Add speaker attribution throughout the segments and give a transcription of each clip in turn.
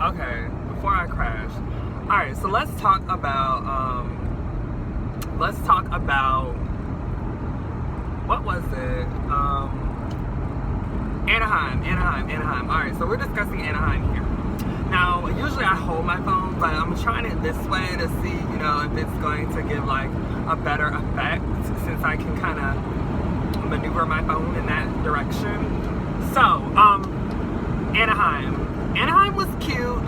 Speaker 1: Okay, before I crash. Alright, so let's talk about what was it? Anaheim. Alright, so we're discussing Anaheim here. Now, usually I hold my phone, but I'm trying it this way to see, you know, if it's going to give like a better effect, since I can kind of maneuver my phone in that direction. So, Anaheim was cute.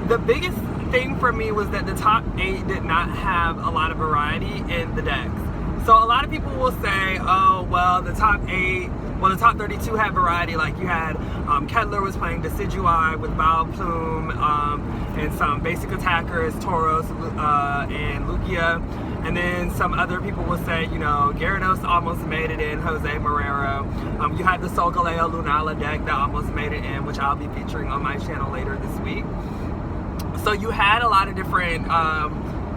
Speaker 1: The biggest thing for me was that the top 8 did not have a lot of variety in the decks. So a lot of people will say, oh, well, the top 32 had variety. Like you had Kettler was playing Decidueye with Vileplume and some basic attackers, Tauros and Lugia. And then some other people will say, you know, Gyarados almost made it in, Jose Marrero. You had the Solgaleo Lunala deck that almost made it in, which I'll be featuring on my channel later this week. So you had a lot of different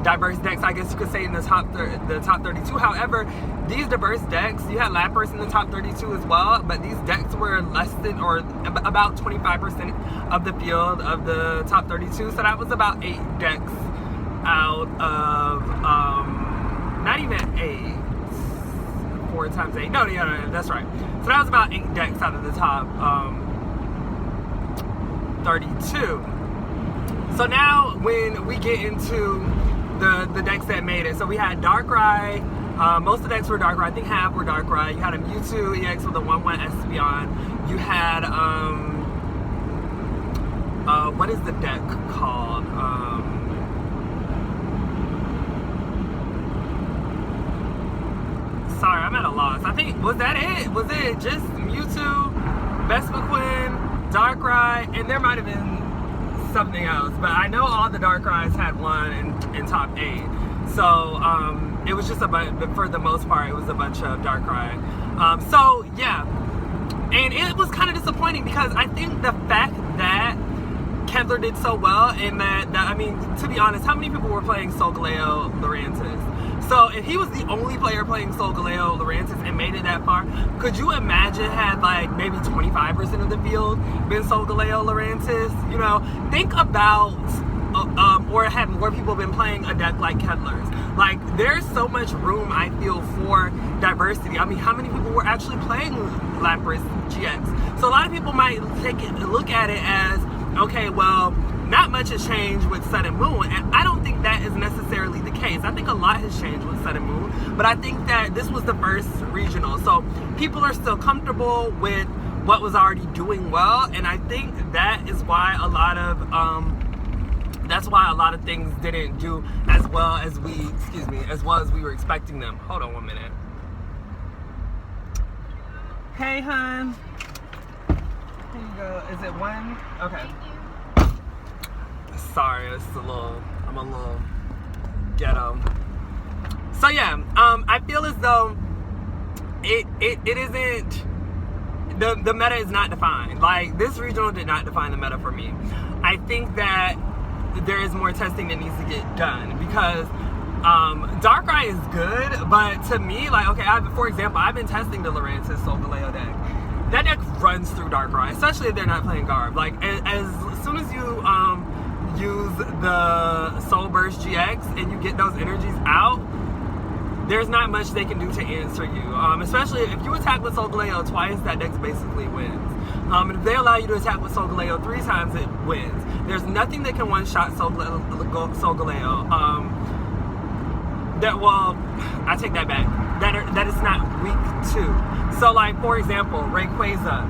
Speaker 1: diverse decks, I guess you could say, in the top 32. However, these diverse decks, you had Lapras in the top 32 as well, but these decks were less than, or about 25% of the field of the top 32. So that was about 8 decks out of, not even 8, 4 times 8, no, that's right. So that was about 8 decks out of the top 32. So now when we get into the decks that made it, so we had Darkrai, most of the decks were Darkrai, I think half were Darkrai. You had a Mewtwo EX with a 1/1 Espeon. You had, what is the deck called? Sorry, I'm at a loss. I think, was that it? Was it just Mewtwo, Vespiquen, Darkrai, and there might have been something else, but I know all the Darkrai's had one in top 8. So it was just a bunch, but for the most part, it was a bunch of Darkrai. So yeah, and it was kind of disappointing because I think the fact that Kettler did so well, and that I mean, to be honest, how many people were playing Solgaleo Lurantis? So if he was the only player playing Solgaleo Lurantis and made it that far, could you imagine had like maybe 25% of the field been Solgaleo Lurantis? You know, think about, or had more people been playing a deck like Kettler's. Like, there's so much room, I feel, for diversity. I mean, how many people were actually playing Lapras GX? So a lot of people might look at it as, okay, well, not much has changed with Sun and Moon, and I don't think that is necessarily the case. I think a lot has changed with Sun and Moon, but I think that this was the first regional, so people are still comfortable with what was already doing well, and I think that is why a lot of things didn't do as well as we were expecting them. Hold on 1 minute. Hey, hon. Here you go. Is it one? Okay. Sorry, I'm a little ghetto. So yeah, I feel as though it isn't, the meta is not defined. Like, this regional did not define the meta for me. I think that there is more testing that needs to get done, because Darkrai is good, but to me, like, okay, for example, I've been testing the Lurantis Solgaleo deck. That deck runs through Darkrai, especially if they're not playing Garb. Like, as soon as you use the Soul Burst GX and you get those energies out, there's not much they can do to answer you. Especially if you attack with Solgaleo twice, that deck basically wins. And if they allow you to attack with Solgaleo 3 times, it wins. There's nothing that can one-shot Solgaleo. Well, I take that back. That is not weak to. So, like, for example, Rayquaza.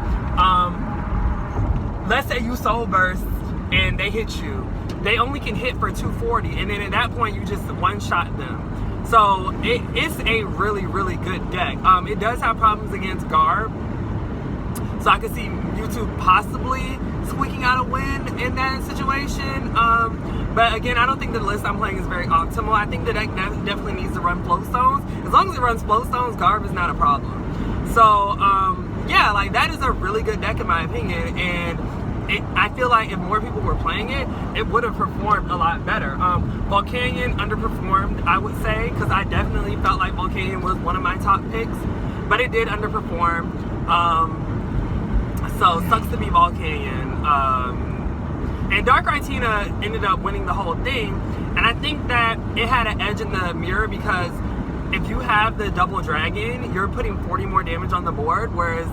Speaker 1: Let's say you Soul Burst and they hit you. They only can hit for 240, and then at that point you just one-shot them. So it's a really, really good deck. It does have problems against Garb, so I could see YouTube possibly squeaking out a win in that situation. But again, I don't think the list I'm playing is very optimal. I think the deck definitely needs to run Flow Stones. As long as it runs Flow Stones, Garb is not a problem. So yeah, like, that is a really good deck in my opinion, and I feel like if more people were playing it, it would have performed a lot better. Volcanion underperformed, I would say, because I definitely felt like Volcanion was one of my top picks, but it did underperform. So sucks to be Ball Canyon. And Darkrai Tina ended up winning the whole thing. And I think that it had an edge in the mirror because if you have the double dragon, you're putting 40 more damage on the board, whereas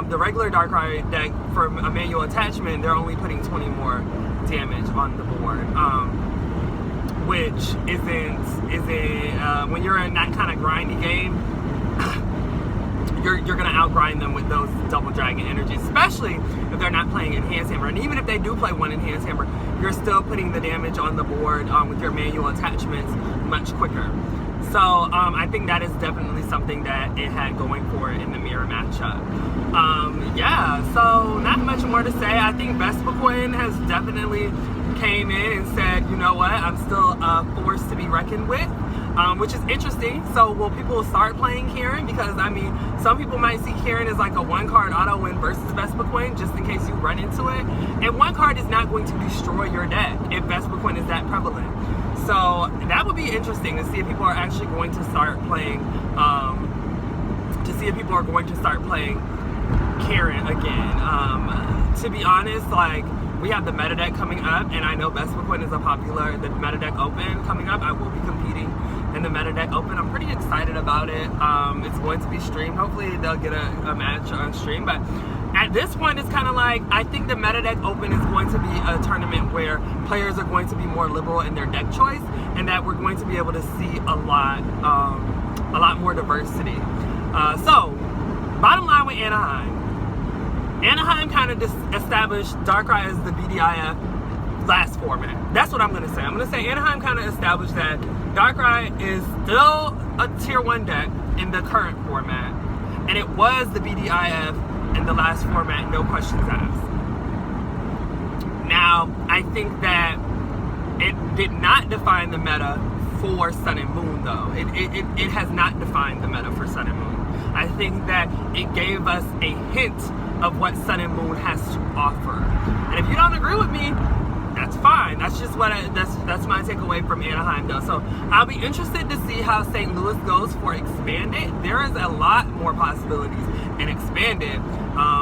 Speaker 1: the regular Darkrai deck for a manual attachment, they're only putting 20 more damage on the board. Which isn't when you're in that kind of grindy game, you're gonna outgrind them with those double dragon energies, especially if they're not playing Enhanced Hammer. And even if they do play one Enhanced Hammer, you're still putting the damage on the board with your manual attachments much quicker. So I think that is definitely something that it had going for it in the mirror matchup. Yeah, so not much more to say. I think Vespiquen has definitely came in and said, you know what, I'm still a force to be reckoned with, which is interesting. So will people start playing Karen? Because I mean, some people might see Karen as like a one-card auto win versus Vespiquen, just in case you run into it. And one card is not going to destroy your deck if Vespiquen is that prevalent. So that would be interesting to see if people are actually going to start playing, Karen again. To be honest, like, we have the meta deck coming up, and I know Vespiquen is the meta deck open coming up. I will be competing in the meta deck open. I'm pretty excited about it. It's going to be streamed. Hopefully they'll get a match on stream, but at this point, it's kind of like, I think the meta deck open is going to be a tournament where players are going to be more liberal in their deck choice, and that we're going to be able to see a lot more diversity. So, bottom line with Anaheim kind of established Darkrai as the BDIF last format. That's what I'm going to say. I'm going to say Anaheim kind of established that Darkrai is still a tier 1 deck in the current format, and it was the BDIF in the last format, no questions asked. Now, I think that it did not define the meta for Sun and Moon, though. It has not defined the meta for Sun and Moon. I think that it gave us a hint of what Sun and Moon has to offer. And if you don't agree with me, that's fine. That's just what that's my takeaway from Anaheim, though. So I'll be interested to see how St. Louis goes for Expanded. There is a lot more possibilities in Expanded.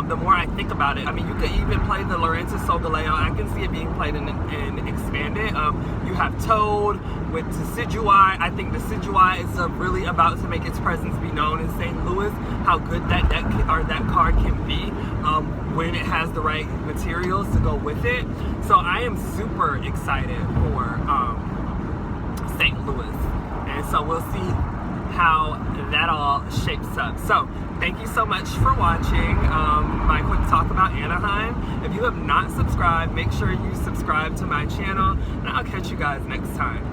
Speaker 1: The more I think about it, I mean, you could even play the Lorenzo Solgaleo. I can see it being played in Expanded. You have Toad with Decidueye. I think Decidueye is really about to make its presence be known in St. Louis. How good that deck or that card can be when it has the right materials to go with it. So I am super excited for St. Louis, and so we'll see how that all shapes up. So thank you so much for watching my quick talk about Anaheim. If you have not subscribed, make sure you subscribe to my channel, and I'll catch you guys next time.